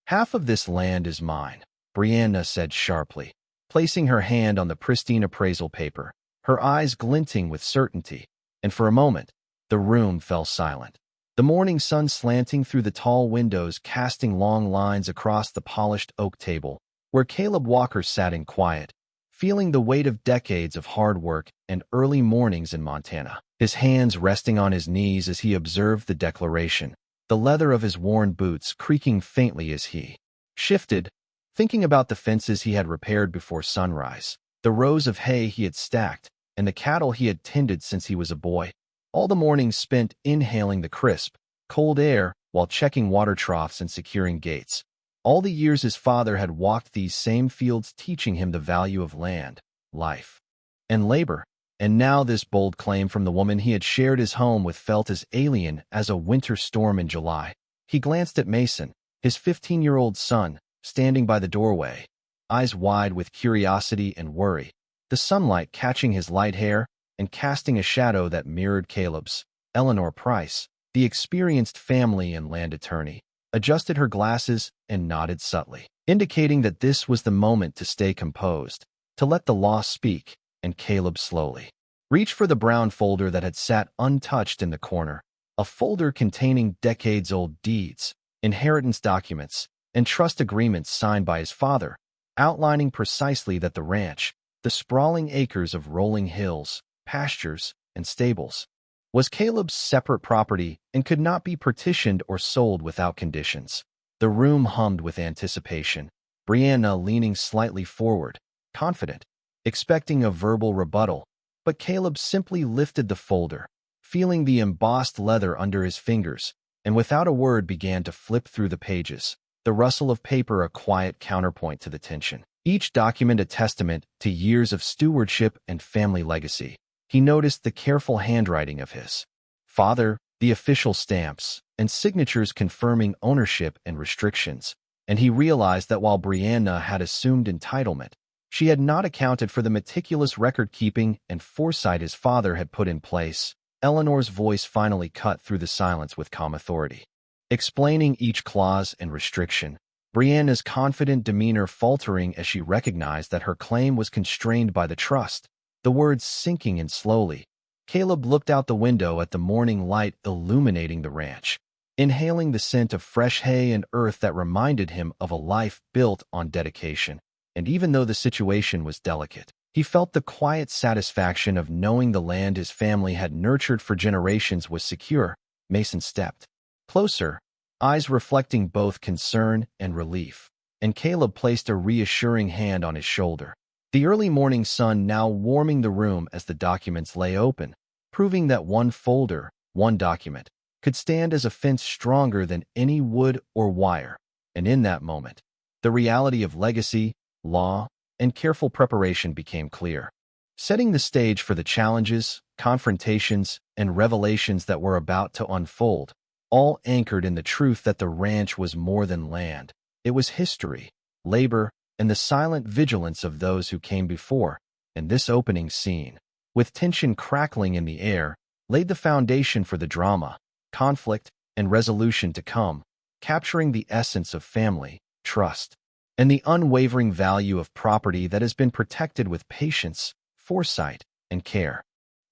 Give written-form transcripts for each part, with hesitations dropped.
"Half of this land is mine," Brianna said sharply, placing her hand on the pristine appraisal paper, her eyes glinting with certainty, and for a moment, the room fell silent. The morning sun slanting through the tall windows, casting long lines across the polished oak table, where Caleb Walker sat in quiet, feeling the weight of decades of hard work and early mornings in Montana, his hands resting on his knees as he observed the declaration, the leather of his worn boots creaking faintly as he shifted, thinking about the fences he had repaired before sunrise, the rows of hay he had stacked, and the cattle he had tended since he was a boy. All the mornings spent inhaling the crisp, cold air while checking water troughs and securing gates. All the years his father had walked these same fields, teaching him the value of land, life, and labor. And now this bold claim from the woman he had shared his home with felt as alien as a winter storm in July. He glanced at Mason, his 15-year-old son, standing by the doorway, eyes wide with curiosity and worry, the sunlight catching his light hair and casting a shadow that mirrored Caleb's. Eleanor Price, the experienced family and land attorney, adjusted her glasses and nodded subtly, indicating that this was the moment to stay composed, to let the law speak. And Caleb slowly reached for the brown folder that had sat untouched in the corner, a folder containing decades-old deeds, inheritance documents, and trust agreements signed by his father, outlining precisely that the ranch, the sprawling acres of rolling hills, pastures, and stables, was Caleb's separate property and could not be partitioned or sold without conditions. The room hummed with anticipation, Brianna leaning slightly forward, confident, expecting a verbal rebuttal, but Caleb simply lifted the folder, feeling the embossed leather under his fingers, and without a word began to flip through the pages, the rustle of paper a quiet counterpoint to the tension. Each document a testament to years of stewardship and family legacy. He noticed the careful handwriting of his father, the official stamps, and signatures confirming ownership and restrictions, and he realized that while Brianna had assumed entitlement, she had not accounted for the meticulous record-keeping and foresight his father had put in place. Eleanor's voice finally cut through the silence with calm authority, explaining each clause and restriction, Brianna's confident demeanor faltering as she recognized that her claim was constrained by the trust, the words sinking in slowly. Caleb looked out the window at the morning light illuminating the ranch, inhaling the scent of fresh hay and earth that reminded him of a life built on dedication. And even though the situation was delicate, he felt the quiet satisfaction of knowing the land his family had nurtured for generations was secure. Mason stepped closer, eyes reflecting both concern and relief, and Caleb placed a reassuring hand on his shoulder. The early morning sun now warming the room as the documents lay open, proving that one folder, one document, could stand as a fence stronger than any wood or wire. And in that moment, the reality of legacy, law, and careful preparation became clear, setting the stage for the challenges, confrontations, and revelations that were about to unfold, all anchored in the truth that the ranch was more than land. It was history, labor, and the silent vigilance of those who came before. And this opening scene, with tension crackling in the air, laid the foundation for the drama, conflict, and resolution to come, capturing the essence of family, trust, and the unwavering value of property that has been protected with patience, foresight, and care.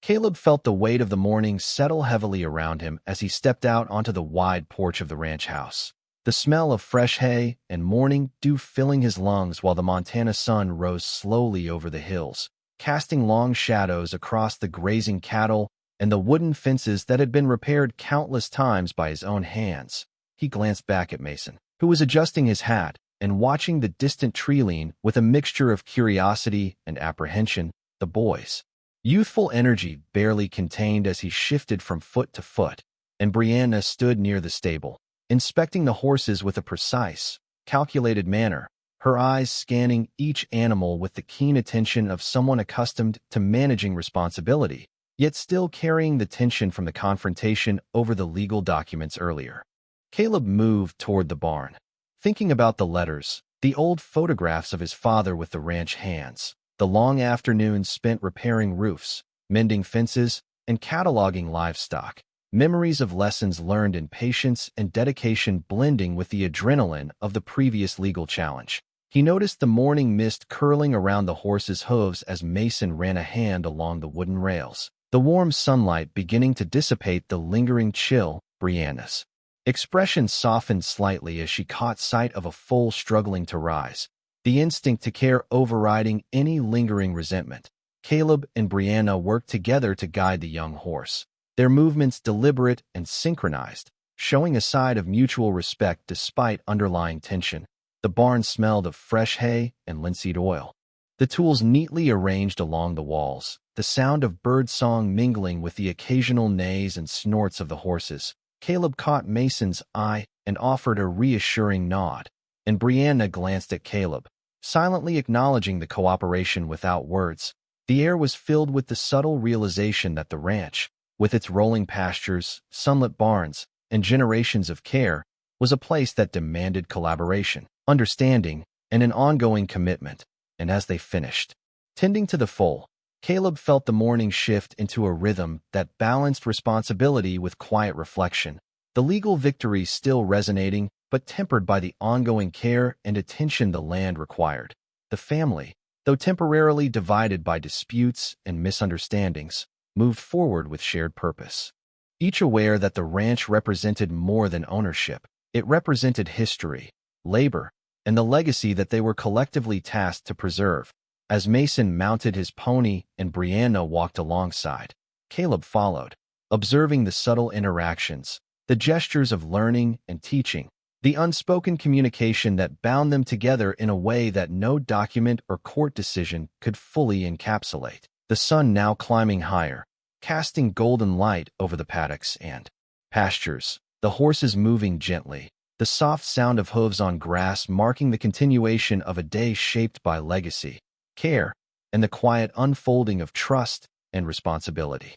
Caleb felt the weight of the morning settle heavily around him as he stepped out onto the wide porch of the ranch house, the smell of fresh hay and morning dew filling his lungs while the Montana sun rose slowly over the hills, casting long shadows across the grazing cattle and the wooden fences that had been repaired countless times by his own hands. He glanced back at Mason, who was adjusting his hat and watching the distant tree with a mixture of curiosity and apprehension. The boy's youthful energy barely contained as he shifted from foot to foot, and Brianna stood near the stable, inspecting the horses with a precise, calculated manner, her eyes scanning each animal with the keen attention of someone accustomed to managing responsibility, yet still carrying the tension from the confrontation over the legal documents earlier. Caleb moved toward the barn, thinking about the letters, the old photographs of his father with the ranch hands, the long afternoons spent repairing roofs, mending fences, and cataloging livestock. memories of lessons learned in patience and dedication blending with the adrenaline of the previous legal challenge. He noticed the morning mist curling around the horse's hooves as Mason ran a hand along the wooden rails, the warm sunlight beginning to dissipate the lingering chill. Brianna's expression softened slightly as she caught sight of a foal struggling to rise, the instinct to care overriding any lingering resentment. Caleb and Brianna worked together to guide the young horse, their movements deliberate and synchronized, showing a side of mutual respect despite underlying tension. The barn smelled of fresh hay and linseed oil, the tools neatly arranged along the walls, the sound of bird song mingling with the occasional neighs and snorts of the horses. Caleb caught Mason's eye and offered a reassuring nod, and Brianna glanced at Caleb, silently acknowledging the cooperation without words. The air was filled with the subtle realization that the ranch, with its rolling pastures, sunlit barns, and generations of care, was a place that demanded collaboration, understanding, and an ongoing commitment. And as they finished tending to the foal, Caleb felt the morning shift into a rhythm that balanced responsibility with quiet reflection, the legal victory still resonating, but tempered by the ongoing care and attention the land required. The family, though temporarily divided by disputes and misunderstandings, moved forward with shared purpose. Each aware that the ranch represented more than ownership. It represented history, labor, and the legacy that they were collectively tasked to preserve. As Mason mounted his pony and Brianna walked alongside, Caleb followed, observing the subtle interactions, the gestures of learning and teaching, the unspoken communication that bound them together in a way that no document or court decision could fully encapsulate. The sun now climbing higher, casting golden light over the paddocks and pastures, the horses moving gently, the soft sound of hooves on grass marking the continuation of a day shaped by legacy, care, and the quiet unfolding of trust and responsibility.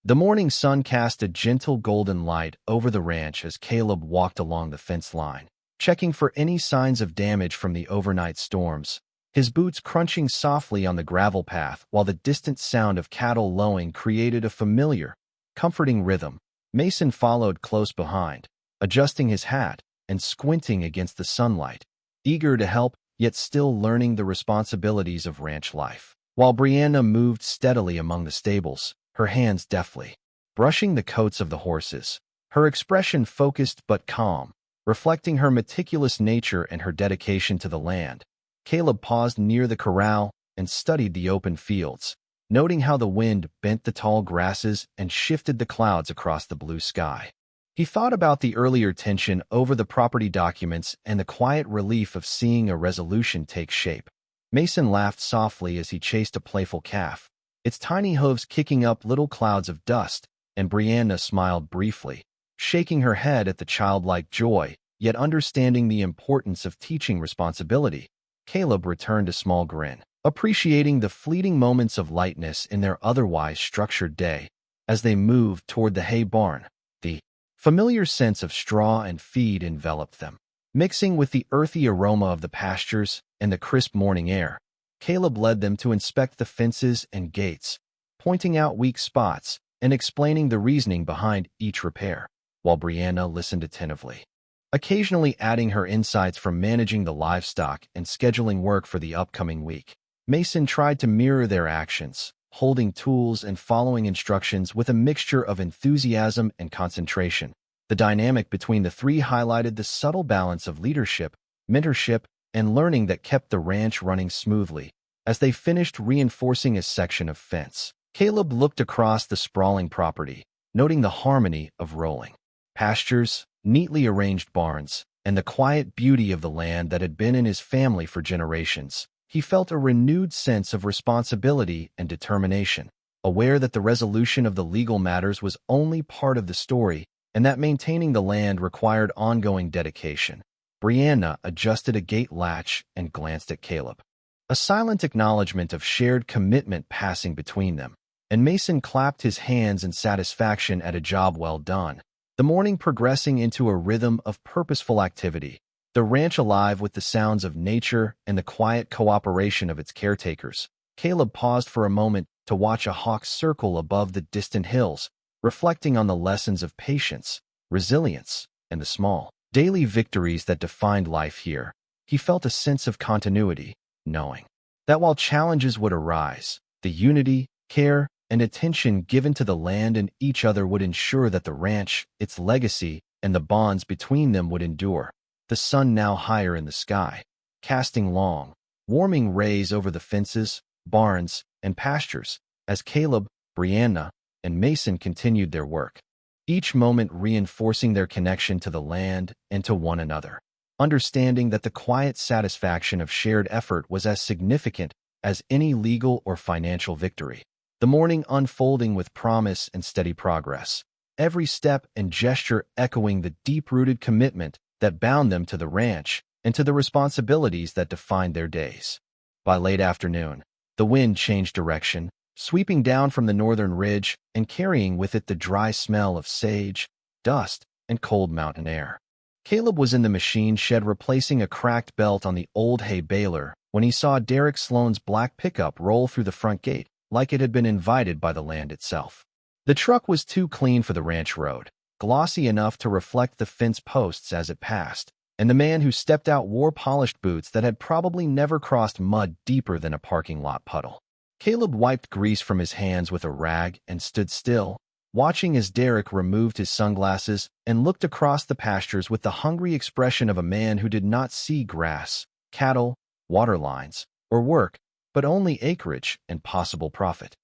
The morning sun cast a gentle golden light over the ranch as Caleb walked along the fence line, checking for any signs of damage from the overnight storms, his boots crunching softly on the gravel path while the distant sound of cattle lowing created a familiar, comforting rhythm. Mason followed close behind, adjusting his hat and squinting against the sunlight, eager to help, yet still learning the responsibilities of ranch life. While Brianna moved steadily among the stables, her hands deftly brushing the coats of the horses, her expression focused but calm, reflecting her meticulous nature and her dedication to the land. Caleb paused near the corral and studied the open fields, noting how the wind bent the tall grasses and shifted the clouds across the blue sky. He thought about the earlier tension over the property documents and the quiet relief of seeing a resolution take shape. Mason laughed softly as he chased a playful calf, its tiny hooves kicking up little clouds of dust, and Brianna smiled briefly, shaking her head at the childlike joy, yet understanding the importance of teaching responsibility. Caleb returned a small grin, appreciating the fleeting moments of lightness in their otherwise structured day. As they moved toward the hay barn, the familiar sense of straw and feed enveloped them, mixing with the earthy aroma of the pastures and the crisp morning air. Caleb led them to inspect the fences and gates, pointing out weak spots and explaining the reasoning behind each repair, while Brianna listened attentively, occasionally adding her insights from managing the livestock and scheduling work for the upcoming week. Mason tried to mirror their actions, holding tools and following instructions with a mixture of enthusiasm and concentration. The dynamic between the three highlighted the subtle balance of leadership, mentorship, and learning that kept the ranch running smoothly. As they finished reinforcing a section of fence, Caleb looked across the sprawling property, noting the harmony of rolling pastures, neatly arranged barns, and the quiet beauty of the land that had been in his family for generations. He felt a renewed sense of responsibility and determination, aware that the resolution of the legal matters was only part of the story and that maintaining the land required ongoing dedication. Brianna adjusted a gate latch and glanced at Caleb, a silent acknowledgement of shared commitment passing between them, and Mason clapped his hands in satisfaction at a job well done. The morning progressing into a rhythm of purposeful activity, the ranch alive with the sounds of nature and the quiet cooperation of its caretakers. Caleb paused for a moment to watch a hawk circle above the distant hills, reflecting on the lessons of patience, resilience, and the small, daily victories that defined life here. He felt a sense of continuity, knowing that while challenges would arise, the unity, care, and attention given to the land and each other would ensure that the ranch, its legacy, and the bonds between them would endure. The sun now higher in the sky, casting long, warming rays over the fences, barns, and pastures, as Caleb, Brianna, and Mason continued their work, each moment reinforcing their connection to the land and to one another, understanding that the quiet satisfaction of shared effort was as significant as any legal or financial victory. The morning unfolding with promise and steady progress, every step and gesture echoing the deep-rooted commitment that bound them to the ranch and to the responsibilities that defined their days. By late afternoon, the wind changed direction, sweeping down from the northern ridge and carrying with it the dry smell of sage, dust, and cold mountain air. Caleb was in the machine shed replacing a cracked belt on the old hay baler when he saw Derek Sloan's black pickup roll through the front gate like it had been invited by the land itself. The truck was too clean for the ranch road, glossy enough to reflect the fence posts as it passed, and the man who stepped out wore polished boots that had probably never crossed mud deeper than a parking lot puddle. Caleb wiped grease from his hands with a rag and stood still, watching as Derek removed his sunglasses and looked across the pastures with the hungry expression of a man who did not see grass, cattle, water lines, or work, but only acreage and possible profit.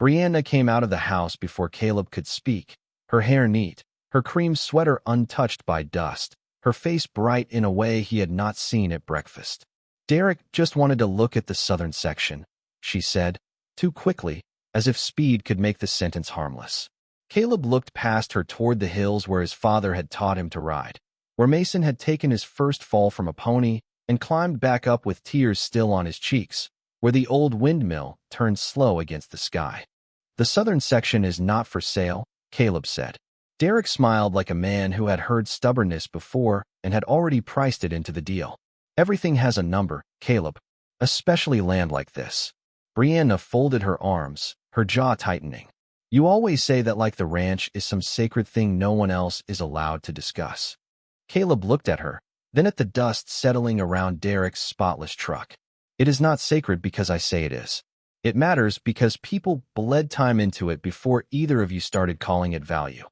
Brianna came out of the house before Caleb could speak, her hair neat, her cream sweater untouched by dust, her face bright in a way he had not seen at breakfast. Derek just wanted to look at the southern section, she said, too quickly, as if speed could make the sentence harmless. Caleb looked past her toward the hills where his father had taught him to ride, where Mason had taken his first fall from a pony and climbed back up with tears still on his cheeks, where the old windmill turned slow against the sky. The southern section is not for sale, Caleb said. Derek smiled like a man who had heard stubbornness before and had already priced it into the deal. Everything has a number, Caleb, especially land like this. Brianna folded her arms, her jaw tightening. You always say that like the ranch is some sacred thing no one else is allowed to discuss. Caleb looked at her, then at the dust settling around Derek's spotless truck. It is not sacred because I say it is. It matters because people bled time into it before either of you started calling it value.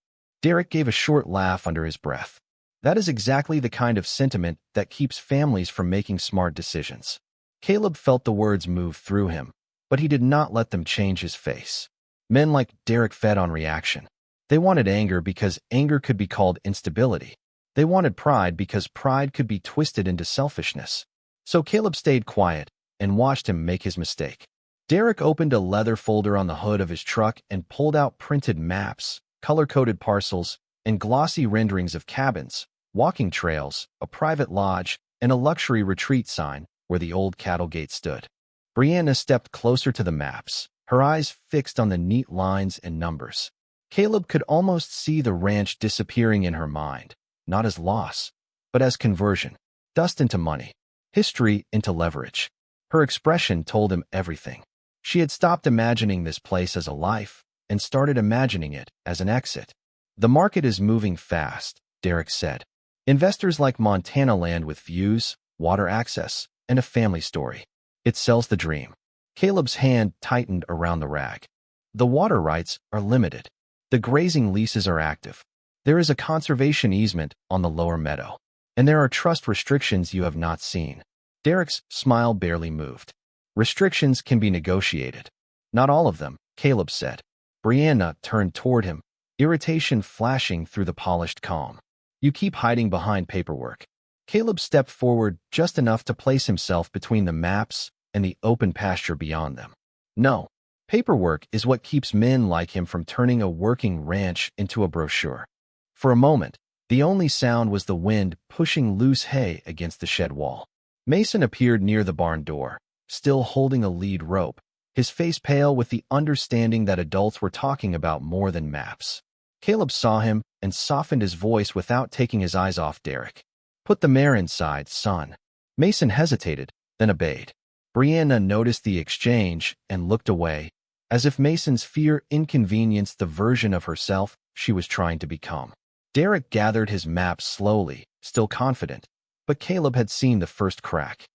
Derek gave a short laugh under his breath. That is exactly the kind of sentiment that keeps families from making smart decisions. Caleb felt the words move through him, but he did not let them change his face. Men like Derek fed on reaction. They wanted anger because anger could be called instability. They wanted pride because pride could be twisted into selfishness. So Caleb stayed quiet and watched him make his mistake. Derek opened a leather folder on the hood of his truck and pulled out printed maps, color-coded parcels, and glossy renderings of cabins, walking trails, a private lodge, and a luxury retreat sign where the old cattle gate stood. Brianna stepped closer to the maps, her eyes fixed on the neat lines and numbers. Caleb could almost see the ranch disappearing in her mind, not as loss, but as conversion, dust into money, history into leverage. Her expression told him everything. She had stopped imagining this place as a life and started imagining it as an exit. The market is moving fast, Derek said. Investors like Montana land with views, water access, and a family story. It sells the dream. Caleb's hand tightened around the rag. The water rights are limited. The grazing leases are active. There is a conservation easement on the lower meadow. And there are trust restrictions you have not seen. Derek's smile barely moved. Restrictions can be negotiated. Not all of them, Caleb said. Brianna turned toward him, irritation flashing through the polished calm. You keep hiding behind paperwork. Caleb stepped forward just enough to place himself between the maps and the open pasture beyond them. No, paperwork is what keeps men like him from turning a working ranch into a brochure. For a moment, the only sound was the wind pushing loose hay against the shed wall. Mason appeared near the barn door, still holding a lead rope, his face pale with the understanding that adults were talking about more than maps. Caleb saw him and softened his voice without taking his eyes off Derek. Put the mare inside, son. Mason hesitated, then obeyed. Brianna noticed the exchange and looked away, as if Mason's fear inconvenienced the version of herself she was trying to become. Derek gathered his map slowly, still confident, but Caleb had seen the first crack.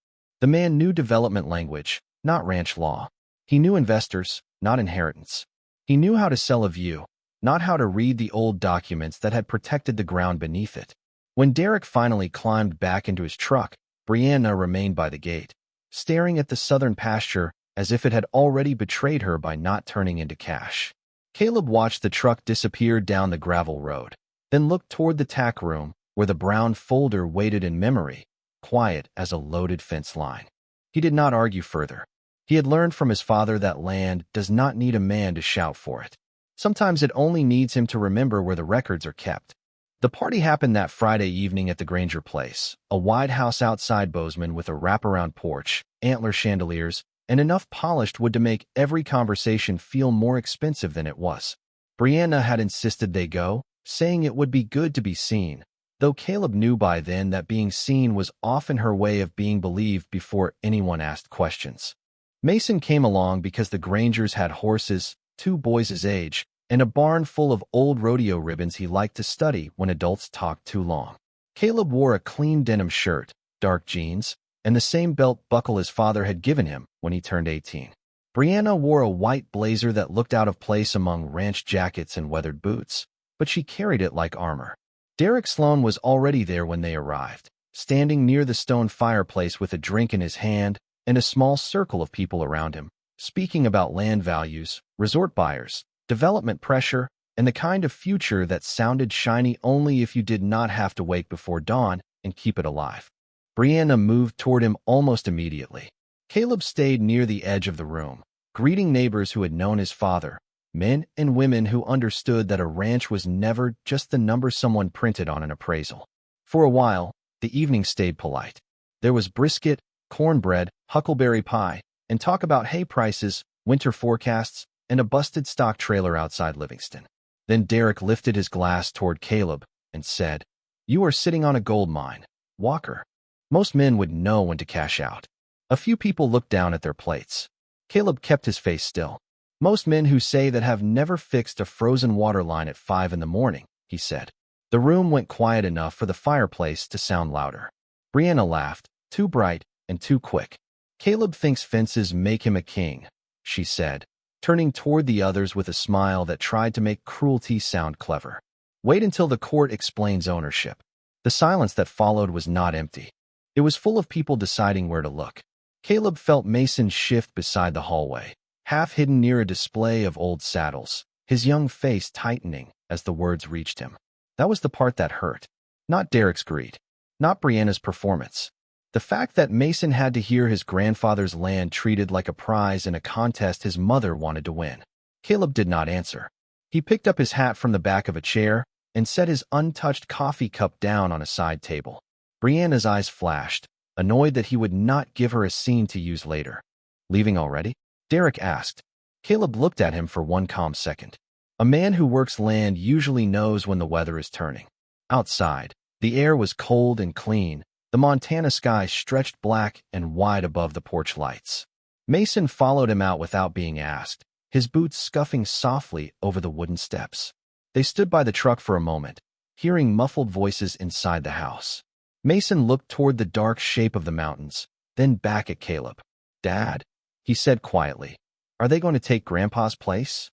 The man knew development language, not ranch law. He knew investors, not inheritance. He knew how to sell a view, not how to read the old documents that had protected the ground beneath it. When Derek finally climbed back into his truck, Brianna remained by the gate, staring at the southern pasture as if it had already betrayed her by not turning into cash. Caleb watched the truck disappear down the gravel road, then looked toward the tack room where the brown folder waited in memory, quiet as a loaded fence line. He did not argue further. He had learned from his father that land does not need a man to shout for it. Sometimes it only needs him to remember where the records are kept. The party happened that Friday evening at the Granger place, a wide house outside Bozeman with a wraparound porch, antler chandeliers, and enough polished wood to make every conversation feel more expensive than it was. Brianna had insisted they go, saying it would be good to be seen, though Caleb knew by then that being seen was often her way of being believed before anyone asked questions. Mason came along because the Grangers had horses, 2 boys his age, and a barn full of old rodeo ribbons he liked to study when adults talked too long. Caleb wore a clean denim shirt, dark jeans, and the same belt buckle his father had given him when he turned 18. Brianna wore a white blazer that looked out of place among ranch jackets and weathered boots, but she carried it like armor. Derek Sloan was already there when they arrived, standing near the stone fireplace with a drink in his hand and a small circle of people around him, speaking about land values, resort buyers, development pressure, and the kind of future that sounded shiny only if you did not have to wake before dawn and keep it alive. Brianna moved toward him almost immediately. Caleb stayed near the edge of the room, greeting neighbors who had known his father, men and women who understood that a ranch was never just the number someone printed on an appraisal. For a while, the evening stayed polite. There was brisket, cornbread, huckleberry pie, and talk about hay prices, winter forecasts, and a busted stock trailer outside Livingston. Then Derek lifted his glass toward Caleb and said, "You are sitting on a gold mine, Walker." Most men would know when to cash out. A few people looked down at their plates. Caleb kept his face still. "Most men who say that have never fixed a frozen water line at 5 in the morning," he said. The room went quiet enough for the fireplace to sound louder. Brianna laughed, too bright and too quick. "Caleb thinks fences make him a king," she said, turning toward the others with a smile that tried to make cruelty sound clever. "Wait until the court explains ownership." The silence that followed was not empty. It was full of people deciding where to look. Caleb felt Mason shift beside the hallway, half hidden near a display of old saddles, his young face tightening as the words reached him. That was the part that hurt. Not Derek's greed. Not Brianna's performance. The fact that Mason had to hear his grandfather's land treated like a prize in a contest his mother wanted to win. Caleb did not answer. He picked up his hat from the back of a chair and set his untouched coffee cup down on a side table. Brianna's eyes flashed, annoyed that he would not give her a scene to use later. "Leaving already?" Derek asked. Caleb looked at him for one calm second. A man who works land usually knows when the weather is turning. Outside, the air was cold and clean, the Montana sky stretched black and wide above the porch lights. Mason followed him out without being asked, his boots scuffing softly over the wooden steps. They stood by the truck for a moment, hearing muffled voices inside the house. Mason looked toward the dark shape of the mountains, then back at Caleb. "Dad," he said quietly, "are they going to take Grandpa's place?"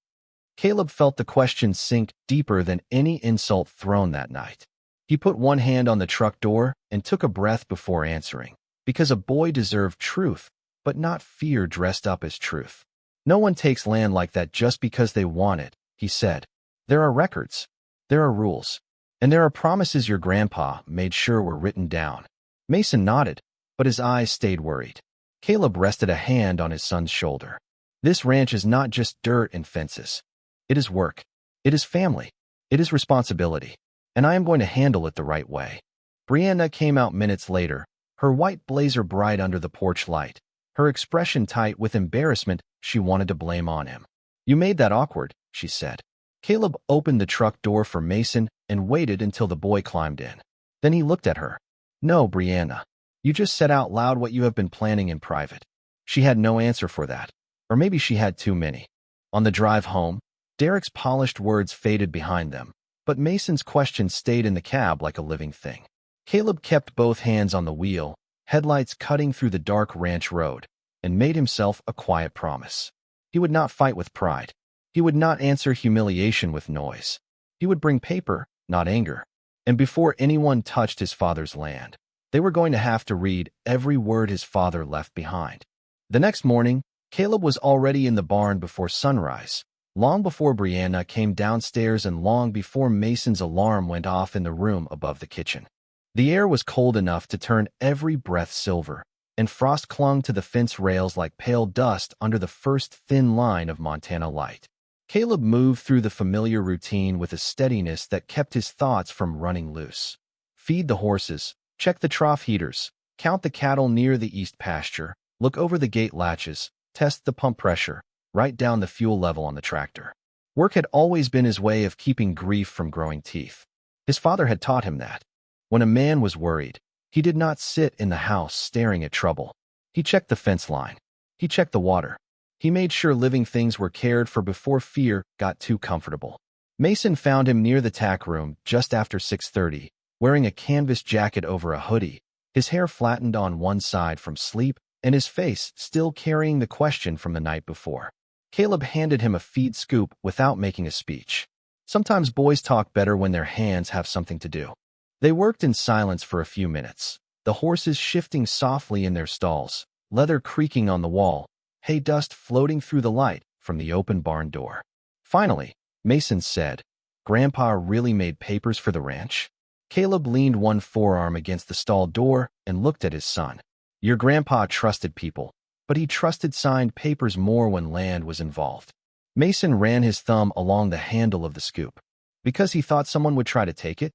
Caleb felt the question sink deeper than any insult thrown that night. He put one hand on the truck door and took a breath before answering, because a boy deserved truth, but not fear dressed up as truth. "No one takes land like that just because they want it," he said. "There are records. There are rules. And there are promises your grandpa made sure were written down." Mason nodded, but his eyes stayed worried. Caleb rested a hand on his son's shoulder. "This ranch is not just dirt and fences. It is work. It is family. It is responsibility. And I am going to handle it the right way." Brianna came out minutes later, her white blazer bright under the porch light, her expression tight with embarrassment she wanted to blame on him. "You made that awkward," she said. Caleb opened the truck door for Mason and waited until the boy climbed in. Then he looked at her. "No, Brianna. You just said out loud what you have been planning in private." She had no answer for that. Or maybe she had too many. On the drive home, Derek's polished words faded behind them, but Mason's question stayed in the cab like a living thing. Caleb kept both hands on the wheel, headlights cutting through the dark ranch road, and made himself a quiet promise. He would not fight with pride. He would not answer humiliation with noise. He would bring paper, not anger. And before anyone touched his father's land, they were going to have to read every word his father left behind. The next morning, Caleb was already in the barn before sunrise, long before Brianna came downstairs and long before Mason's alarm went off in the room above the kitchen. The air was cold enough to turn every breath silver, and frost clung to the fence rails like pale dust under the first thin line of Montana light. Caleb moved through the familiar routine with a steadiness that kept his thoughts from running loose. Feed the horses, check the trough heaters, count the cattle near the east pasture, look over the gate latches, test the pump pressure, write down the fuel level on the tractor. Work had always been his way of keeping grief from growing teeth. His father had taught him that. When a man was worried, he did not sit in the house staring at trouble. He checked the fence line. He checked the water. He made sure living things were cared for before fear got too comfortable. Mason found him near the tack room just after 6:30, wearing a canvas jacket over a hoodie, his hair flattened on one side from sleep, and his face still carrying the question from the night before. Caleb handed him a feed scoop without making a speech. Sometimes boys talk better when their hands have something to do. They worked in silence for a few minutes, the horses shifting softly in their stalls, leather creaking on the wall, hay dust floating through the light from the open barn door. Finally, Mason said, "Grandpa really made papers for the ranch?" Caleb leaned one forearm against the stall door and looked at his son. "Your grandpa trusted people, but he trusted signed papers more when land was involved." Mason ran his thumb along the handle of the scoop. "Because he thought someone would try to take it?"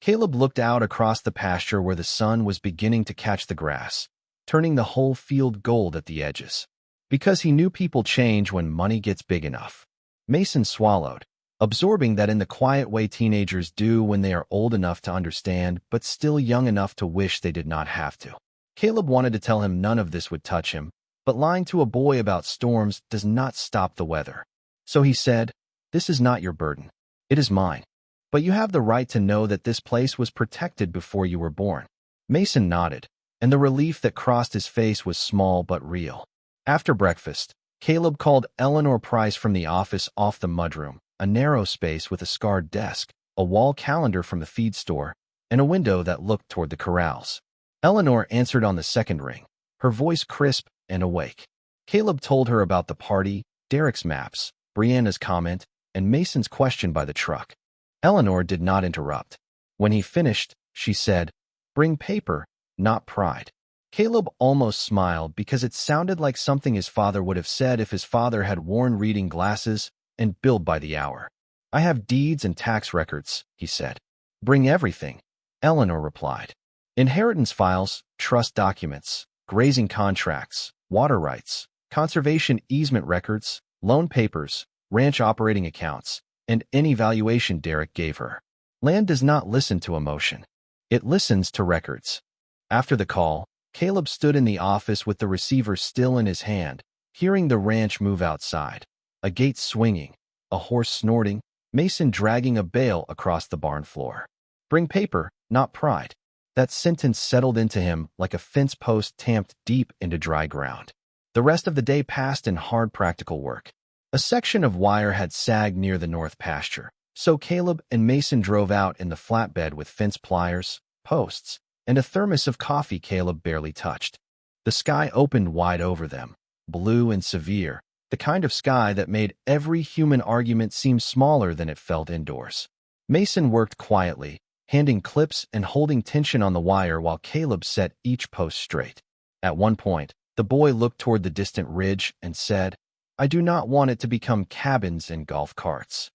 Caleb looked out across the pasture where the sun was beginning to catch the grass, turning the whole field gold at the edges. "Because he knew people change when money gets big enough." Mason swallowed, absorbing that in the quiet way teenagers do when they are old enough to understand but still young enough to wish they did not have to. Caleb wanted to tell him none of this would touch him, but lying to a boy about storms does not stop the weather. So he said, "This is not your burden. It is mine. But you have the right to know that this place was protected before you were born." Mason nodded, and the relief that crossed his face was small but real. After breakfast, Caleb called Eleanor Price from the office off the mudroom, a narrow space with a scarred desk, a wall calendar from the feed store, and a window that looked toward the corrals. Eleanor answered on the second ring, her voice crisp and awake. Caleb told her about the party, Derek's maps, Brianna's comment, and Mason's question by the truck. Eleanor did not interrupt. When he finished, she said, "Bring paper, not pride." Caleb almost smiled because it sounded like something his father would have said if his father had worn reading glasses and billed by the hour. "I have deeds and tax records," he said. "Bring everything," Eleanor replied. "Inheritance files, trust documents, grazing contracts, water rights, conservation easement records, loan papers, ranch operating accounts, and any valuation Derek gave her." Land does not listen to emotion. It listens to records. After the call, Caleb stood in the office with the receiver still in his hand, hearing the ranch move outside. A gate swinging, a horse snorting, Mason dragging a bale across the barn floor. "Bring paper, not pride." That sentence settled into him like a fence post tamped deep into dry ground. The rest of the day passed in hard practical work. A section of wire had sagged near the north pasture, so Caleb and Mason drove out in the flatbed with fence pliers, posts, and a thermos of coffee Caleb barely touched. The sky opened wide over them, blue and severe, the kind of sky that made every human argument seem smaller than it felt indoors. Mason worked quietly, handing clips and holding tension on the wire while Caleb set each post straight. At one point, the boy looked toward the distant ridge and said, "I do not want it to become cabins and golf carts."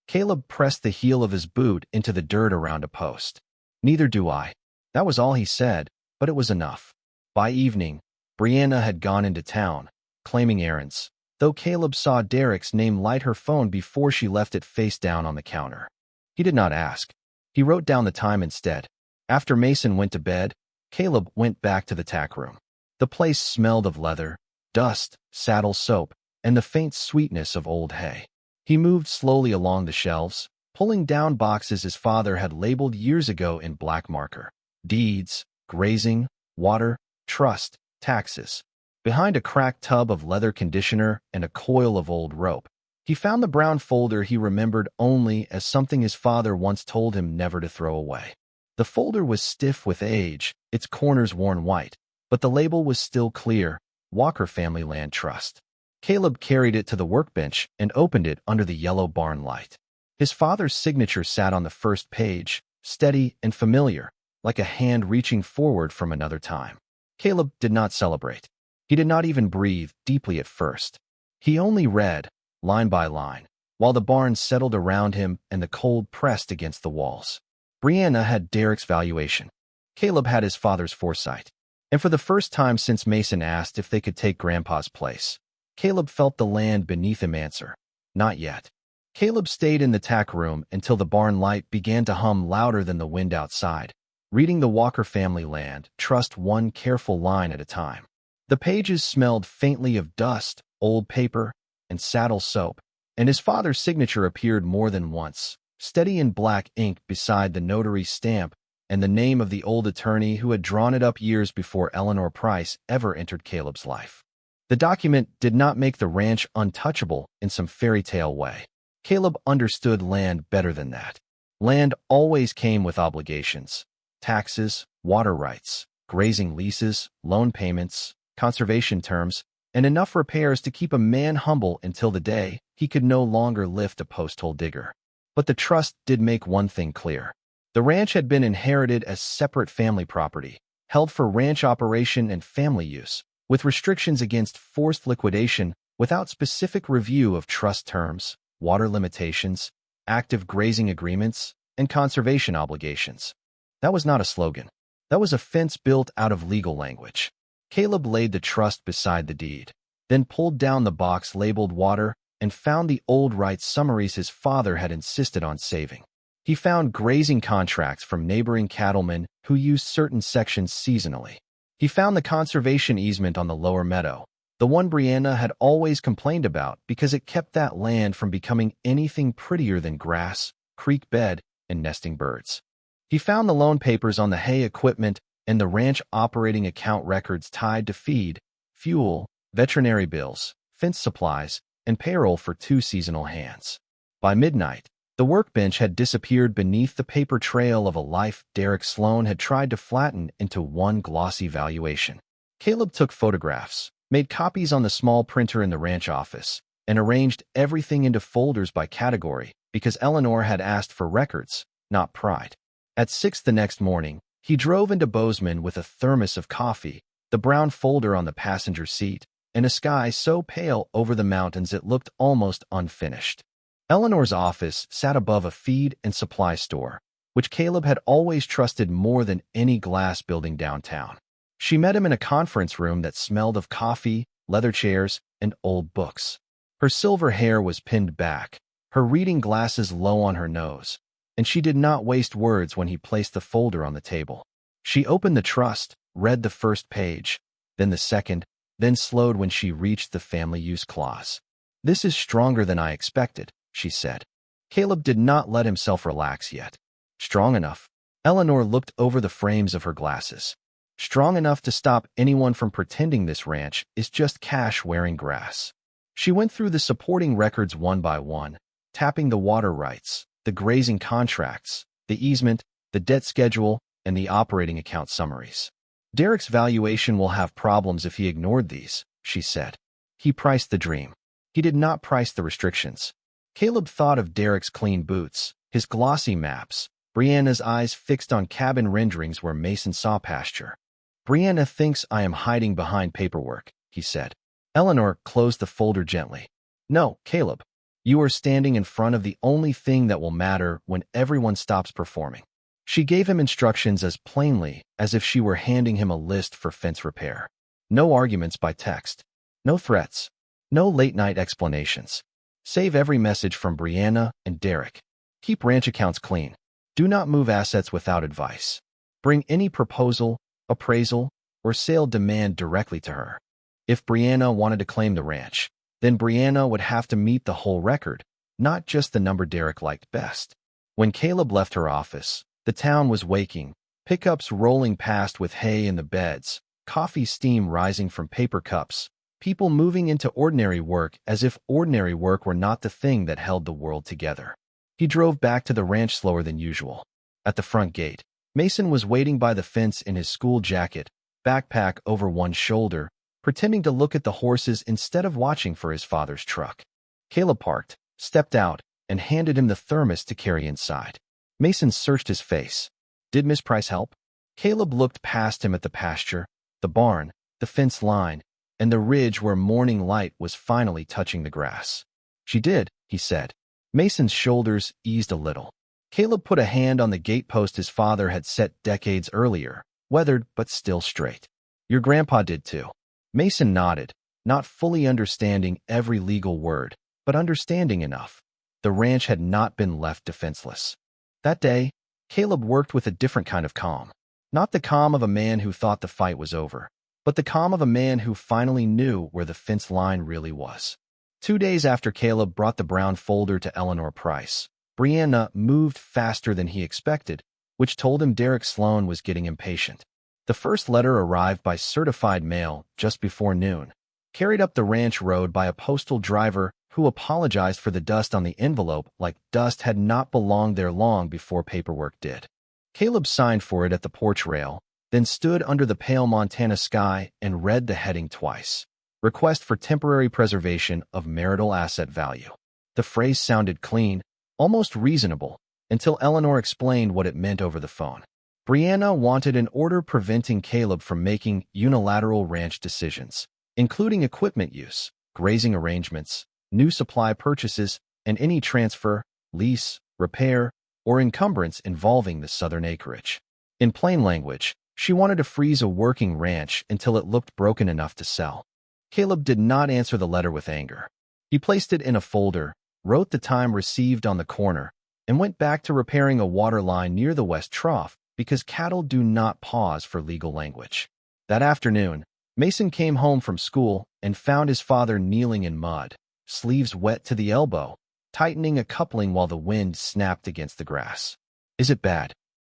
Caleb pressed the heel of his boot into the dirt around a post. "Neither do I." That was all he said, but it was enough. By evening, Brianna had gone into town, claiming errands, though Caleb saw Derek's name light her phone before she left it face down on the counter. He did not ask. He wrote down the time instead. After Mason went to bed, Caleb went back to the tack room. The place smelled of leather, dust, saddle soap, and the faint sweetness of old hay. He moved slowly along the shelves, pulling down boxes his father had labeled years ago in black marker. Deeds, grazing, water, trust, taxes. Behind a cracked tub of leather conditioner and a coil of old rope, he found the brown folder he remembered only as something his father once told him never to throw away. The folder was stiff with age, its corners worn white, but the label was still clear: Walker Family Land Trust. Caleb carried it to the workbench and opened it under the yellow barn light. His father's signature sat on the first page, steady and familiar, like a hand reaching forward from another time. Caleb did not celebrate. He did not even breathe deeply at first. He only read, line by line, while the barn settled around him and the cold pressed against the walls. Brianna had Derek's valuation. Caleb had his father's foresight. And for the first time since Mason asked if they could take Grandpa's place, Caleb felt the land beneath him answer, not yet. Caleb stayed in the tack room until the barn light began to hum louder than the wind outside, reading the Walker Family Land Trust one careful line at a time. The pages smelled faintly of dust, old paper, and saddle soap, and his father's signature appeared more than once, steady in black ink beside the notary's stamp and the name of the old attorney who had drawn it up years before Eleanor Price ever entered Caleb's life. The document did not make the ranch untouchable in some fairy tale way. Caleb understood land better than that. Land always came with obligations: taxes, water rights, grazing leases, loan payments, conservation terms, and enough repairs to keep a man humble until the day he could no longer lift a post-hole digger. But the trust did make one thing clear. The ranch had been inherited as separate family property, held for ranch operation and family use, with restrictions against forced liquidation without specific review of trust terms, water limitations, active grazing agreements, and conservation obligations. That was not a slogan. That was a fence built out of legal language. Caleb laid the trust beside the deed, then pulled down the box labeled water and found the old rights summaries his father had insisted on saving. He found grazing contracts from neighboring cattlemen who used certain sections seasonally. He found the conservation easement on the lower meadow, the one Brianna had always complained about because it kept that land from becoming anything prettier than grass, creek bed, and nesting birds. He found the loan papers on the hay equipment and the ranch operating account records tied to feed, fuel, veterinary bills, fence supplies, and payroll for 2 seasonal hands. By midnight, the workbench had disappeared beneath the paper trail of a life Derek Sloan had tried to flatten into one glossy valuation. Caleb took photographs, made copies on the small printer in the ranch office, and arranged everything into folders by category because Eleanor had asked for records, not pride. At 6 the next morning, he drove into Bozeman with a thermos of coffee, the brown folder on the passenger seat, and a sky so pale over the mountains it looked almost unfinished. Eleanor's office sat above a feed and supply store, which Caleb had always trusted more than any glass building downtown. She met him in a conference room that smelled of coffee, leather chairs, and old books. Her silver hair was pinned back, her reading glasses low on her nose, and she did not waste words when he placed the folder on the table. She opened the trust, read the first page, then the second, then slowed when she reached the family use clause. "This is stronger than I expected," she said. Caleb did not let himself relax yet. "Strong enough?" Eleanor looked over the frames of her glasses. "Strong enough to stop anyone from pretending this ranch is just cash wearing grass." She went through the supporting records one by one, tapping the water rights, the grazing contracts, the easement, the debt schedule, and the operating account summaries. "Derek's valuation will have problems if he ignored these," she said. He priced the dream. He did not price the restrictions. Caleb thought of Derek's clean boots, his glossy maps, Brianna's eyes fixed on cabin renderings where Mason saw pasture. "Brianna thinks I am hiding behind paperwork," he said. Eleanor closed the folder gently. "No, Caleb. You are standing in front of the only thing that will matter when everyone stops performing." She gave him instructions as plainly as if she were handing him a list for fence repair. No arguments by text. No threats. No late-night explanations. Save every message from Brianna and Derek. Keep ranch accounts clean. Do not move assets without advice. Bring any proposal, appraisal, or sale demand directly to her. If Brianna wanted to claim the ranch, then Brianna would have to meet the whole record, not just the number Derek liked best. When Caleb left her office, the town was waking, pickups rolling past with hay in the beds, coffee steam rising from paper cups, people moving into ordinary work as if ordinary work were not the thing that held the world together. He drove back to the ranch slower than usual. At the front gate, Mason was waiting by the fence in his school jacket, backpack over one shoulder, pretending to look at the horses instead of watching for his father's truck. Caleb parked, stepped out, and handed him the thermos to carry inside. Mason searched his face. Did Miss Price help? Caleb looked past him at the pasture, the barn, the fence line, and the ridge where morning light was finally touching the grass. She did, he said. Mason's shoulders eased a little. Caleb put a hand on the gatepost his father had set decades earlier, weathered but still straight. Your grandpa did too. Mason nodded, not fully understanding every legal word, but understanding enough. The ranch had not been left defenseless. That day, Caleb worked with a different kind of calm. Not the calm of a man who thought the fight was over, but the calm of a man who finally knew where the fence line really was. 2 days after Caleb brought the brown folder to Eleanor Price, Brianna moved faster than he expected, which told him Derek Sloan was getting impatient. The first letter arrived by certified mail just before noon, carried up the ranch road by a postal driver who apologized for the dust on the envelope like dust had not belonged there long before paperwork did. Caleb signed for it at the porch rail, then stood under the pale Montana sky and read the heading twice. Request for temporary preservation of marital asset value. The phrase sounded clean, almost reasonable, until Eleanor explained what it meant over the phone. Brianna wanted an order preventing Caleb from making unilateral ranch decisions, including equipment use, grazing arrangements, new supply purchases, and any transfer, lease, repair, or encumbrance involving the southern acreage. In plain language, she wanted to freeze a working ranch until it looked broken enough to sell. Caleb did not answer the letter with anger. He placed it in a folder, wrote the time received on the corner, and went back to repairing a water line near the West Trough because cattle do not pause for legal language. That afternoon, Mason came home from school and found his father kneeling in mud, sleeves wet to the elbow, tightening a coupling while the wind snapped against the grass. Is it bad?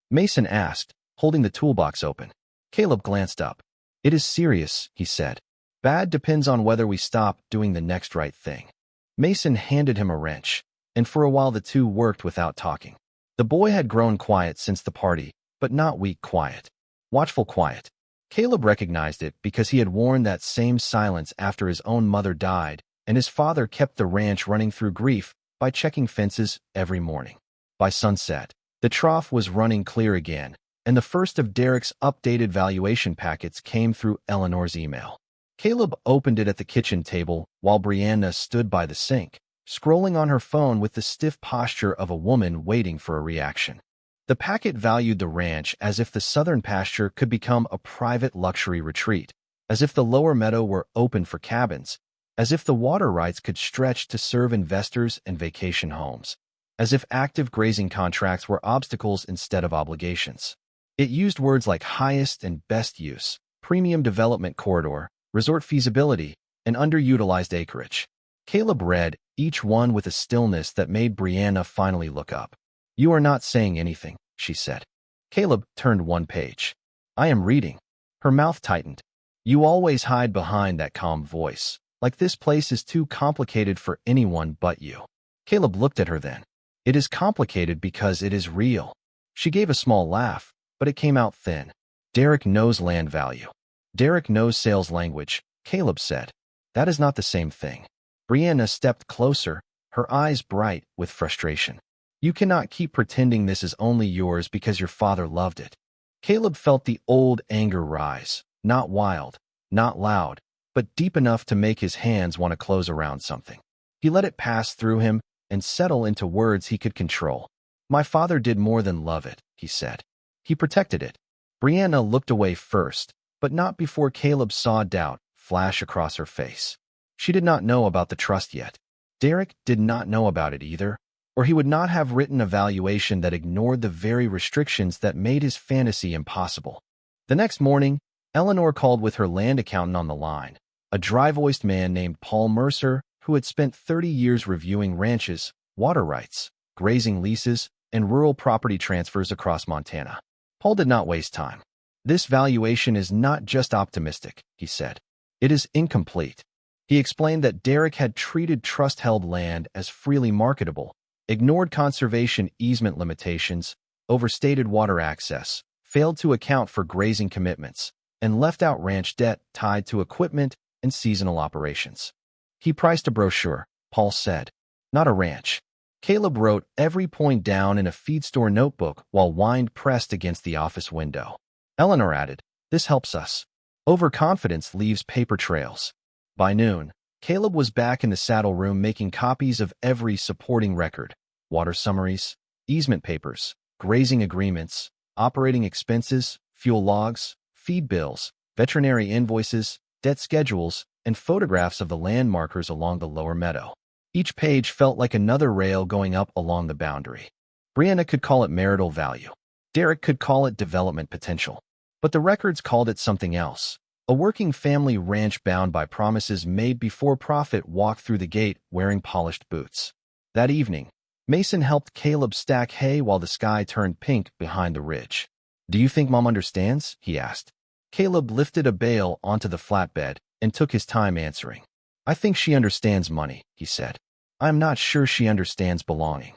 Mason asked, holding the toolbox open. Caleb glanced up. It is serious, he said. Bad depends on whether we stop doing the next right thing. Mason handed him a wrench, and for a while the two worked without talking. The boy had grown quiet since the party, but not weak quiet. Watchful quiet. Caleb recognized it because he had worn that same silence after his own mother died, and his father kept the ranch running through grief by checking fences every morning. By sunset, the trough was running clear again, and the first of Derek's updated valuation packets came through Eleanor's email. Caleb opened it at the kitchen table while Brianna stood by the sink, scrolling on her phone with the stiff posture of a woman waiting for a reaction. The packet valued the ranch as if the southern pasture could become a private luxury retreat, as if the lower meadow were open for cabins, as if the water rights could stretch to serve investors and vacation homes, as if active grazing contracts were obstacles instead of obligations. It used words like highest and best use, premium development corridor, resort feasibility, and underutilized acreage. Caleb read each one with a stillness that made Brianna finally look up. You are not saying anything, she said. Caleb turned one page. I am reading. Her mouth tightened. You always hide behind that calm voice, like this place is too complicated for anyone but you. Caleb looked at her then. It is complicated because it is real. She gave a small laugh, but it came out thin. Derek knows land value. Derek knows sales language, Caleb said. That is not the same thing. Brianna stepped closer, her eyes bright with frustration. You cannot keep pretending this is only yours because your father loved it. Caleb felt the old anger rise, not wild, not loud, but deep enough to make his hands want to close around something. He let it pass through him and settle into words he could control. My father did more than love it, he said. He protected it. Brianna looked away first, but not before Caleb saw doubt flash across her face. She did not know about the trust yet. Derek did not know about it either, or he would not have written a valuation that ignored the very restrictions that made his fantasy impossible. The next morning, Eleanor called with her land accountant on the line, a dry-voiced man named Paul Mercer who had spent 30 years reviewing ranches, water rights, grazing leases, and rural property transfers across Montana. Paul did not waste time. "This valuation is not just optimistic," he said. "It is incomplete." He explained that Derek had treated trust-held land as freely marketable, ignored conservation easement limitations, overstated water access, failed to account for grazing commitments, and left out ranch debt tied to equipment and seasonal operations. He priced a brochure, Paul said, not a ranch. Caleb wrote every point down in a feed store notebook while wine pressed against the office window. Eleanor added, "This helps us. Overconfidence leaves paper trails." By noon, Caleb was back in the saddle room making copies of every supporting record: water summaries, easement papers, grazing agreements, operating expenses, fuel logs, feed bills, veterinary invoices, debt schedules, and photographs of the land markers along the lower meadow. Each page felt like another rail going up along the boundary. Brianna could call it marital value. Derek could call it development potential. But the records called it something else: a working family ranch bound by promises made before profit walked through the gate wearing polished boots. That evening, Mason helped Caleb stack hay while the sky turned pink behind the ridge. "Do you think Mom understands?" he asked. Caleb lifted a bale onto the flatbed and took his time answering. "I think she understands money," he said. "I'm not sure she understands belonging."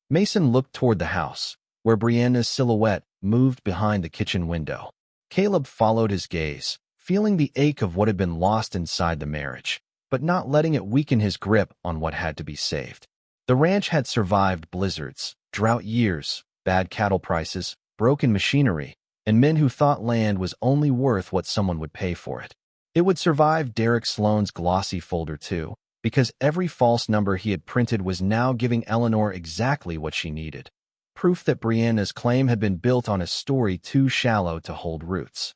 Mason looked toward the house, where Brianna's silhouette moved behind the kitchen window. Caleb followed his gaze, feeling the ache of what had been lost inside the marriage, but not letting it weaken his grip on what had to be saved. The ranch had survived blizzards, drought years, bad cattle prices, broken machinery, and men who thought land was only worth what someone would pay for it. It would survive Derek Sloan's glossy folder too, because every false number he had printed was now giving Eleanor exactly what she needed: proof that Brianna's claim had been built on a story too shallow to hold roots.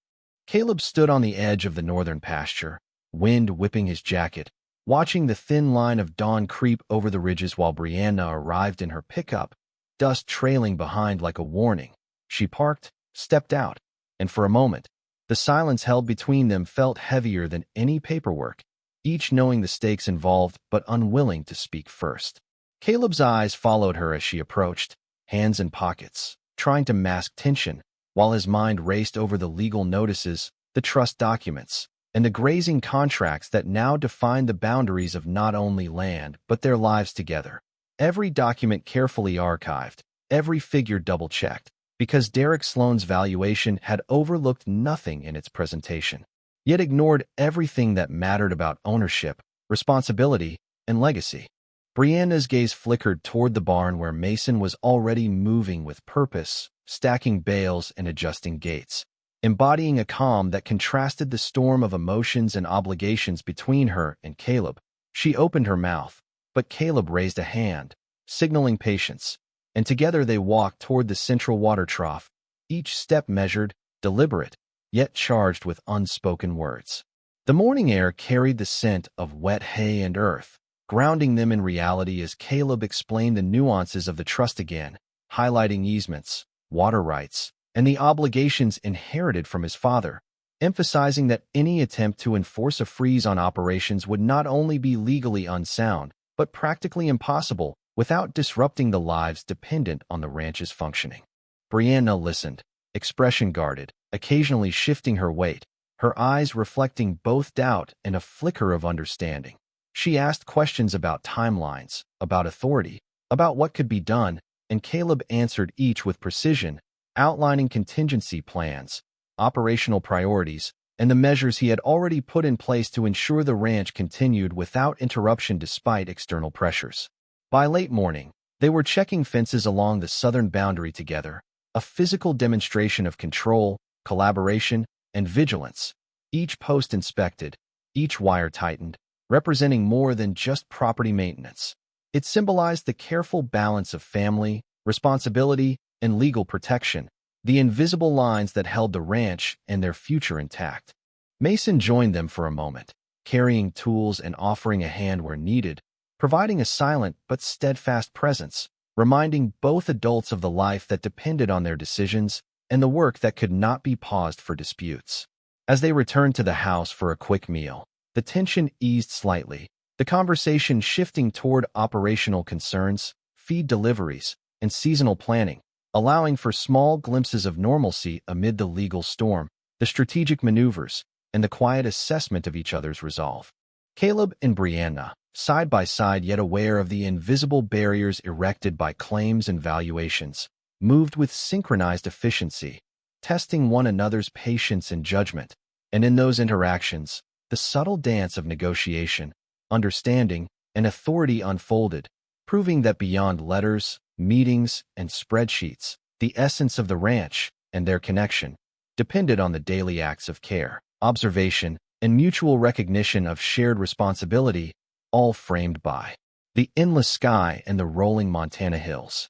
Caleb stood on the edge of the northern pasture, wind whipping his jacket, watching the thin line of dawn creep over the ridges while Brianna arrived in her pickup, dust trailing behind like a warning. She parked, stepped out, and for a moment, the silence held between them felt heavier than any paperwork, each knowing the stakes involved but unwilling to speak first. Caleb's eyes followed her as she approached, hands in pockets, trying to mask tension, while his mind raced over the legal notices, the trust documents, and the grazing contracts that now defined the boundaries of not only land but their lives together. Every document carefully archived, every figure double-checked, because Derek Sloan's valuation had overlooked nothing in its presentation, yet ignored everything that mattered about ownership, responsibility, and legacy. Brianna's gaze flickered toward the barn where Mason was already moving with purpose, stacking bales and adjusting gates, embodying a calm that contrasted the storm of emotions and obligations between her and Caleb. She opened her mouth, but Caleb raised a hand, signaling patience, and together they walked toward the central water trough, each step measured, deliberate, yet charged with unspoken words. The morning air carried the scent of wet hay and earth, grounding them in reality as Caleb explained the nuances of the trust again, highlighting easements, water rights, and the obligations inherited from his father, emphasizing that any attempt to enforce a freeze on operations would not only be legally unsound, but practically impossible without disrupting the lives dependent on the ranch's functioning. Brianna listened, expression guarded, occasionally shifting her weight, her eyes reflecting both doubt and a flicker of understanding. She asked questions about timelines, about authority, about what could be done, and Caleb answered each with precision, outlining contingency plans, operational priorities, and the measures he had already put in place to ensure the ranch continued without interruption despite external pressures. By late morning, they were checking fences along the southern boundary together, a physical demonstration of control, collaboration, and vigilance. Each post inspected, each wire tightened, representing more than just property maintenance. It symbolized the careful balance of family, responsibility, and legal protection, the invisible lines that held the ranch and their future intact. Mason joined them for a moment, carrying tools and offering a hand where needed, providing a silent but steadfast presence, reminding both adults of the life that depended on their decisions and the work that could not be paused for disputes. As they returned to the house for a quick meal, the tension eased slightly, the conversation shifting toward operational concerns, feed deliveries, and seasonal planning, allowing for small glimpses of normalcy amid the legal storm, the strategic maneuvers, and the quiet assessment of each other's resolve. Caleb and Brianna, side by side yet aware of the invisible barriers erected by claims and valuations, moved with synchronized efficiency, testing one another's patience and judgment, and in those interactions, the subtle dance of negotiation, understanding, and authority unfolded, proving that beyond letters, meetings, and spreadsheets, the essence of the ranch and their connection depended on the daily acts of care, observation, and mutual recognition of shared responsibility, all framed by the endless sky and the rolling Montana hills.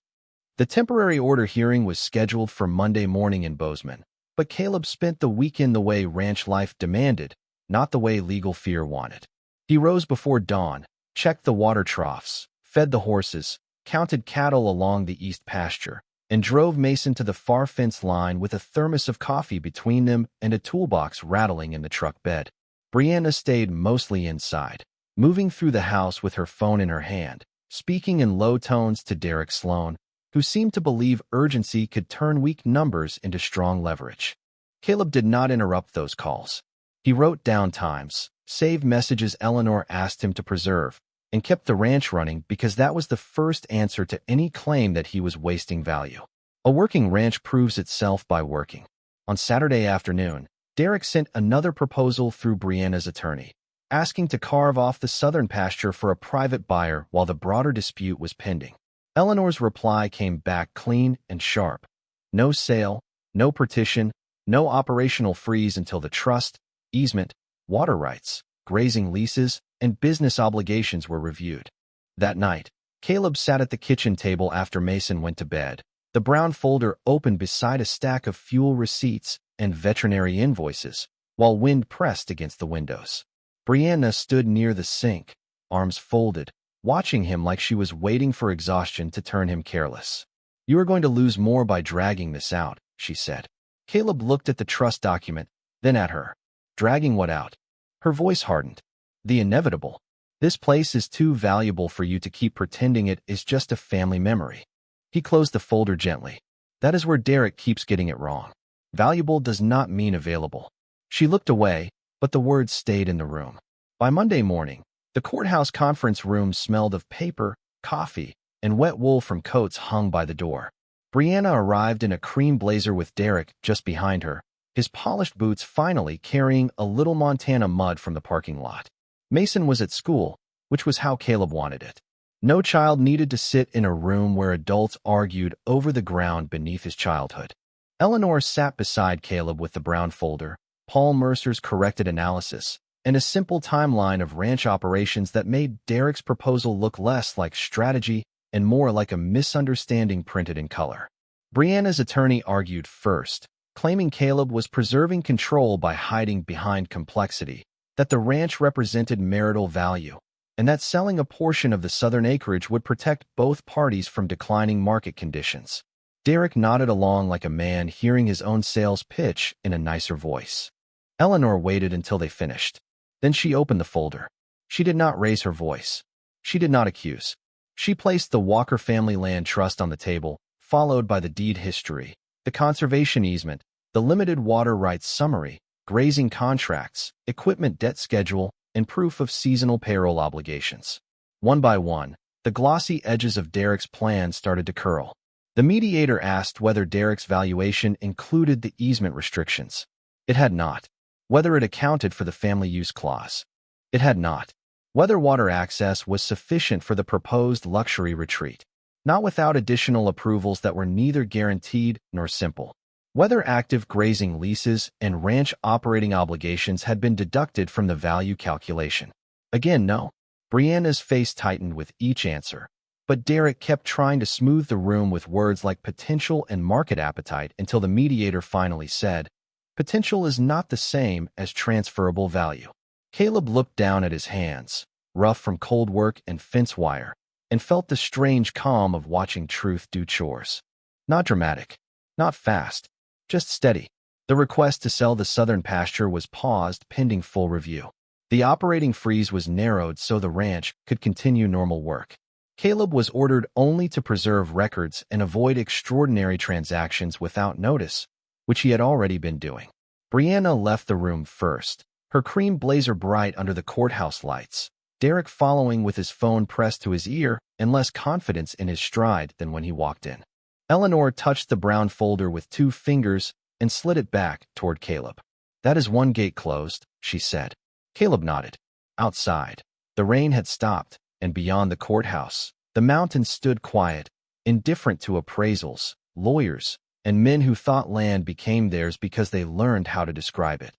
The temporary order hearing was scheduled for Monday morning in Bozeman, but Caleb spent the weekend the way ranch life demanded, not the way legal fear wanted. He rose before dawn, checked the water troughs, fed the horses, counted cattle along the east pasture, and drove Mason to the far fence line with a thermos of coffee between them and a toolbox rattling in the truck bed. Brianna stayed mostly inside, moving through the house with her phone in her hand, speaking in low tones to Derek Sloan, who seemed to believe urgency could turn weak numbers into strong leverage. Caleb did not interrupt those calls. He wrote down times, saved messages Eleanor asked him to preserve, and kept the ranch running because that was the first answer to any claim that he was wasting value. A working ranch proves itself by working. On Saturday afternoon, Derek sent another proposal through Brianna's attorney, asking to carve off the southern pasture for a private buyer while the broader dispute was pending. Eleanor's reply came back clean and sharp. No sale, no partition, no operational freeze until the trust, easement, water rights, grazing leases, and business obligations were reviewed. That night, Caleb sat at the kitchen table after Mason went to bed, the brown folder open beside a stack of fuel receipts and veterinary invoices, while wind pressed against the windows. Brianna stood near the sink, arms folded, watching him like she was waiting for exhaustion to turn him careless. "You are going to lose more by dragging this out," she said. Caleb looked at the trust document, then at her. "Dragging what out?" Her voice hardened. "The inevitable. This place is too valuable for you to keep pretending it is just a family memory." He closed the folder gently. "That is where Derek keeps getting it wrong. Valuable does not mean available." She looked away, but the words stayed in the room. By Monday morning, the courthouse conference room smelled of paper, coffee, and wet wool from coats hung by the door. Brianna arrived in a cream blazer with Derek just behind her, his polished boots finally carrying a little Montana mud from the parking lot. Mason was at school, which was how Caleb wanted it. No child needed to sit in a room where adults argued over the ground beneath his childhood. Eleanor sat beside Caleb with the brown folder, Paul Mercer's corrected analysis, and a simple timeline of ranch operations that made Derek's proposal look less like strategy and more like a misunderstanding printed in color. Brianna's attorney argued first, claiming Caleb was preserving control by hiding behind complexity, that the ranch represented marital value, and that selling a portion of the southern acreage would protect both parties from declining market conditions. Derek nodded along like a man hearing his own sales pitch in a nicer voice. Eleanor waited until they finished. Then she opened the folder. She did not raise her voice. She did not accuse. She placed the Walker Family Land Trust on the table, followed by the deed history, the conservation easement, the limited water rights summary, grazing contracts, equipment debt schedule, and proof of seasonal payroll obligations. One by one, the glossy edges of Derek's plan started to curl. The mediator asked whether Derek's valuation included the easement restrictions. It had not. Whether it accounted for the family use clause. It had not. Whether water access was sufficient for the proposed luxury retreat. Not without additional approvals that were neither guaranteed nor simple. Whether active grazing leases and ranch operating obligations had been deducted from the value calculation. Again, no. Brianna's face tightened with each answer, but Derek kept trying to smooth the room with words like potential and market appetite until the mediator finally said, "Potential is not the same as transferable value." Caleb looked down at his hands, rough from cold work and fence wire, and felt the strange calm of watching truth do chores. Not dramatic, not fast, just steady. The request to sell the southern pasture was paused pending full review. The operating freeze was narrowed so the ranch could continue normal work. Caleb was ordered only to preserve records and avoid extraordinary transactions without notice, which he had already been doing. Brianna left the room first, her cream blazer bright under the courthouse lights, Derek following with his phone pressed to his ear and less confidence in his stride than when he walked in. Eleanor touched the brown folder with 2 fingers and slid it back toward Caleb. "That is one gate closed," she said. Caleb nodded. Outside, the rain had stopped, and beyond the courthouse, the mountains stood quiet, indifferent to appraisals, lawyers, and men who thought land became theirs because they learned how to describe it.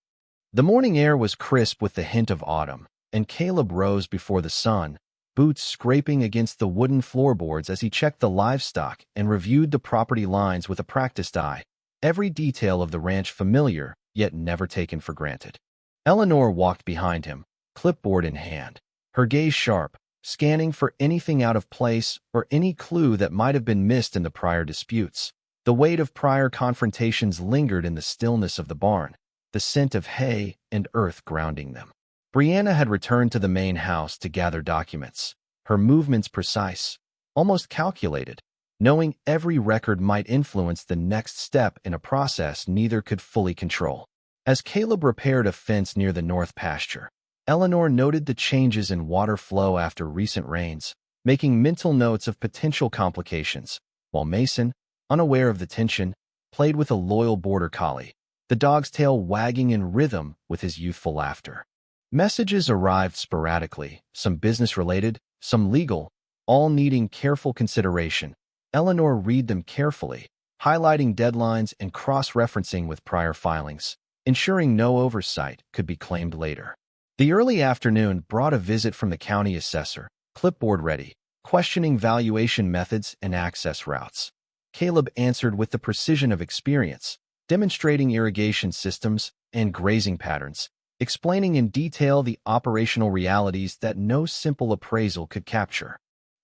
The morning air was crisp with the hint of autumn, and Caleb rose before the sun, boots scraping against the wooden floorboards as he checked the livestock and reviewed the property lines with a practiced eye, every detail of the ranch familiar, yet never taken for granted. Eleanor walked behind him, clipboard in hand, her gaze sharp, scanning for anything out of place or any clue that might have been missed in the prior disputes. The weight of prior confrontations lingered in the stillness of the barn, the scent of hay and earth grounding them. Brianna had returned to the main house to gather documents, her movements precise, almost calculated, knowing every record might influence the next step in a process neither could fully control. As Caleb repaired a fence near the north pasture, Eleanor noted the changes in water flow after recent rains, making mental notes of potential complications, while Mason, unaware of the tension, played with a loyal border collie, the dog's tail wagging in rhythm with his youthful laughter. Messages arrived sporadically, some business-related, some legal, all needing careful consideration. Eleanor read them carefully, highlighting deadlines and cross-referencing with prior filings, ensuring no oversight could be claimed later. The early afternoon brought a visit from the county assessor, clipboard ready, questioning valuation methods and access routes. Caleb answered with the precision of experience, demonstrating irrigation systems and grazing patterns, explaining in detail the operational realities that no simple appraisal could capture.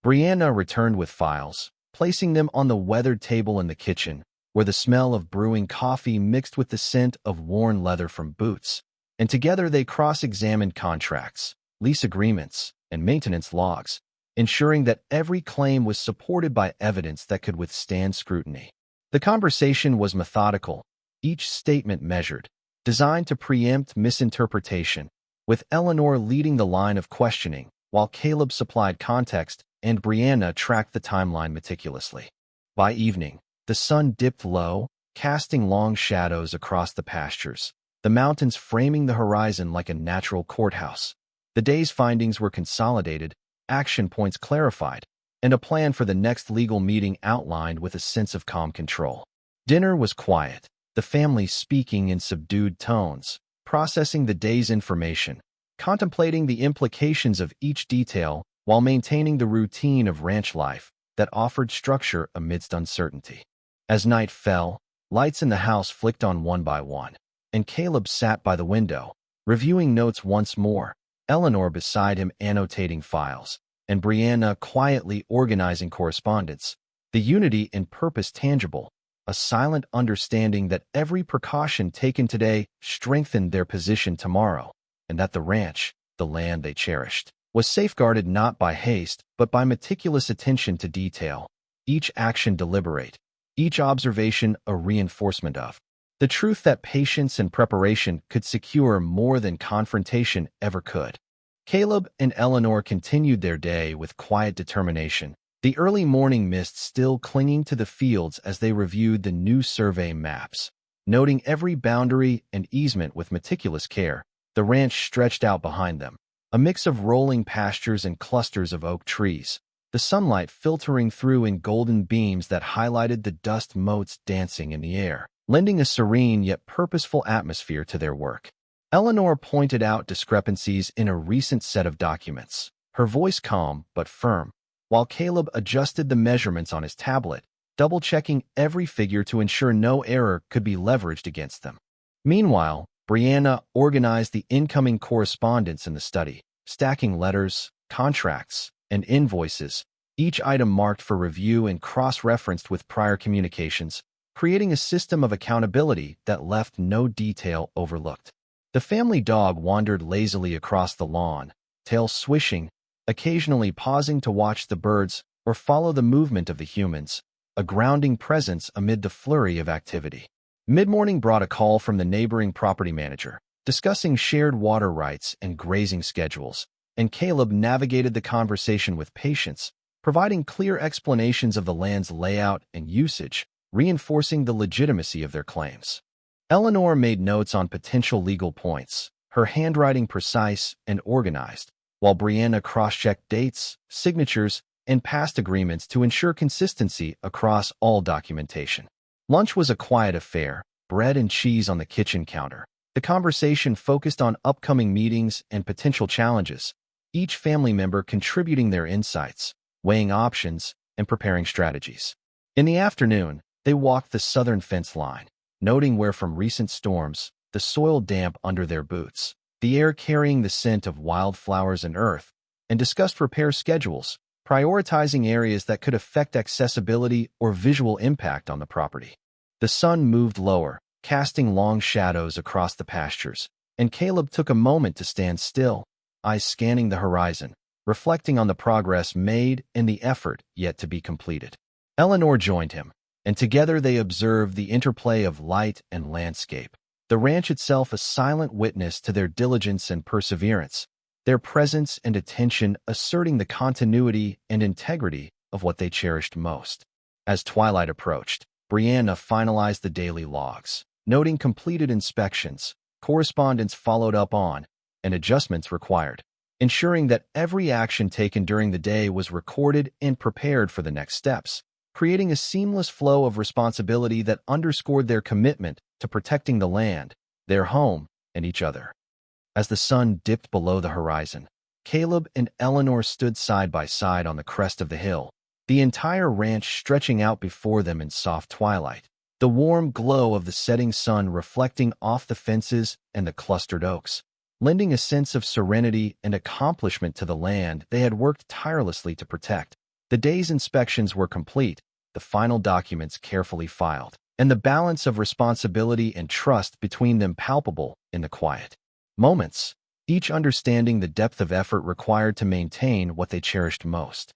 Brianna returned with files, placing them on the weathered table in the kitchen, where the smell of brewing coffee mixed with the scent of worn leather from boots, and together they cross-examined contracts, lease agreements, and maintenance logs, ensuring that every claim was supported by evidence that could withstand scrutiny. The conversation was methodical, each statement measured, designed to preempt misinterpretation, with Eleanor leading the line of questioning, while Caleb supplied context and Brianna tracked the timeline meticulously. By evening, the sun dipped low, casting long shadows across the pastures, the mountains framing the horizon like a natural courthouse. The day's findings were consolidated, action points clarified, and a plan for the next legal meeting outlined with a sense of calm control. Dinner was quiet, the family speaking in subdued tones, processing the day's information, contemplating the implications of each detail while maintaining the routine of ranch life that offered structure amidst uncertainty. As night fell, lights in the house flicked on one by one, and Caleb sat by the window, reviewing notes once more, Eleanor beside him annotating files, and Brianna quietly organizing correspondence, the unity in purpose tangible, a silent understanding that every precaution taken today strengthened their position tomorrow, and that the ranch, the land they cherished, was safeguarded not by haste but by meticulous attention to detail, each action deliberate, each observation a reinforcement of the truth that patience and preparation could secure more than confrontation ever could. Caleb and Eleanor continued their day with quiet determination, the early morning mist still clinging to the fields as they reviewed the new survey maps. Noting every boundary and easement with meticulous care, the ranch stretched out behind them, a mix of rolling pastures and clusters of oak trees, the sunlight filtering through in golden beams that highlighted the dust motes dancing in the air, lending a serene yet purposeful atmosphere to their work. Eleanor pointed out discrepancies in a recent set of documents, her voice calm but firm, while Caleb adjusted the measurements on his tablet, double-checking every figure to ensure no error could be leveraged against them. Meanwhile, Brianna organized the incoming correspondence in the study, stacking letters, contracts, and invoices, each item marked for review and cross-referenced with prior communications, creating a system of accountability that left no detail overlooked. The family dog wandered lazily across the lawn, tail swishing, occasionally pausing to watch the birds or follow the movement of the humans, a grounding presence amid the flurry of activity. Mid-morning brought a call from the neighboring property manager, discussing shared water rights and grazing schedules, and Caleb navigated the conversation with patience, providing clear explanations of the land's layout and usage, reinforcing the legitimacy of their claims. Eleanor made notes on potential legal points, her handwriting precise and organized, while Brianna cross-checked dates, signatures, and past agreements to ensure consistency across all documentation. Lunch was a quiet affair, bread and cheese on the kitchen counter. The conversation focused on upcoming meetings and potential challenges, each family member contributing their insights, weighing options, and preparing strategies. In the afternoon, they walked the southern fence line, noting where from recent storms, the soil damp under their boots, the air carrying the scent of wildflowers and earth, and discussed repair schedules, prioritizing areas that could affect accessibility or visual impact on the property. The sun moved lower, casting long shadows across the pastures, and Caleb took a moment to stand still, eyes scanning the horizon, reflecting on the progress made and the effort yet to be completed. Eleanor joined him, and together they observed the interplay of light and landscape, the ranch itself a silent witness to their diligence and perseverance, their presence and attention asserting the continuity and integrity of what they cherished most. As twilight approached, Brianna finalized the daily logs, noting completed inspections, correspondence followed up on, and adjustments required, ensuring that every action taken during the day was recorded and prepared for the next steps, creating a seamless flow of responsibility that underscored their commitment to protecting the land, their home, and each other. As the sun dipped below the horizon, Caleb and Eleanor stood side by side on the crest of the hill, the entire ranch stretching out before them in soft twilight, the warm glow of the setting sun reflecting off the fences and the clustered oaks, lending a sense of serenity and accomplishment to the land they had worked tirelessly to protect. The day's inspections were complete, the final documents carefully filed, and the balance of responsibility and trust between them palpable in the quiet moments, each understanding the depth of effort required to maintain what they cherished most.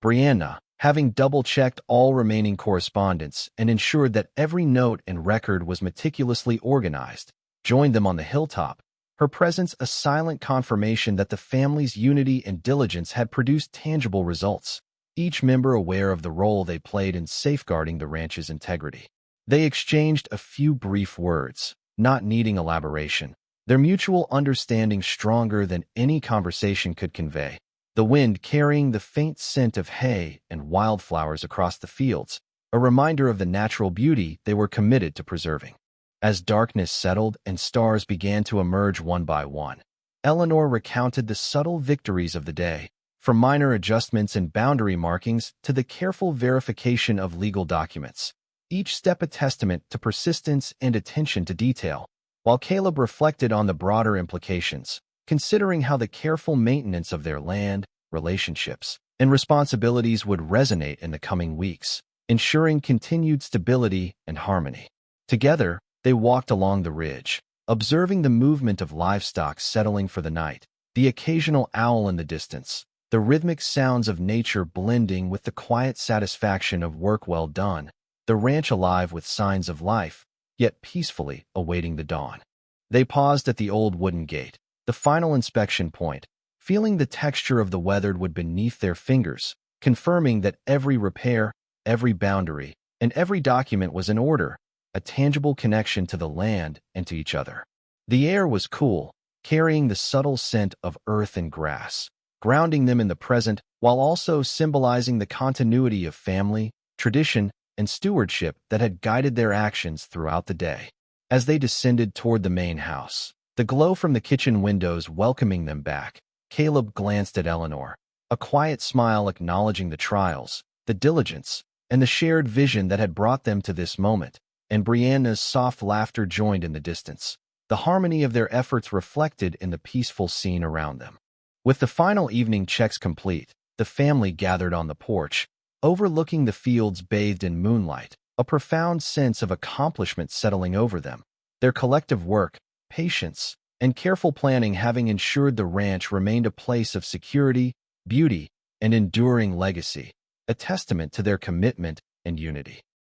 Brianna, having double-checked all remaining correspondence and ensured that every note and record was meticulously organized, joined them on the hilltop, her presence a silent confirmation that the family's unity and diligence had produced tangible results, each member aware of the role they played in safeguarding the ranch's integrity. They exchanged a few brief words, not needing elaboration, their mutual understanding stronger than any conversation could convey, the wind carrying the faint scent of hay and wildflowers across the fields, a reminder of the natural beauty they were committed to preserving. As darkness settled and stars began to emerge one by one, Eleanor recounted the subtle victories of the day, from minor adjustments and boundary markings to the careful verification of legal documents, each step a testament to persistence and attention to detail, while Caleb reflected on the broader implications, considering how the careful maintenance of their land, relationships, and responsibilities would resonate in the coming weeks, ensuring continued stability and harmony. Together, they walked along the ridge, observing the movement of livestock settling for the night, the occasional owl in the distance, the rhythmic sounds of nature blending with the quiet satisfaction of work well done, the ranch alive with signs of life, yet peacefully awaiting the dawn. They paused at the old wooden gate, the final inspection point, feeling the texture of the weathered wood beneath their fingers, confirming that every repair, every boundary, and every document was in order, a tangible connection to the land and to each other. The air was cool, carrying the subtle scent of earth and grass, grounding them in the present while also symbolizing the continuity of family, tradition, and stewardship that had guided their actions throughout the day. As they descended toward the main house, the glow from the kitchen windows welcoming them back, Caleb glanced at Eleanor, a quiet smile acknowledging the trials, the diligence, and the shared vision that had brought them to this moment, and Brianna's soft laughter joined in the distance, the harmony of their efforts reflected in the peaceful scene around them. With the final evening checks complete, the family gathered on the porch, overlooking the fields bathed in moonlight, a profound sense of accomplishment settling over them. Their collective work, patience, and careful planning having ensured the ranch remained a place of security, beauty, and enduring legacy, a testament to their commitment and unity.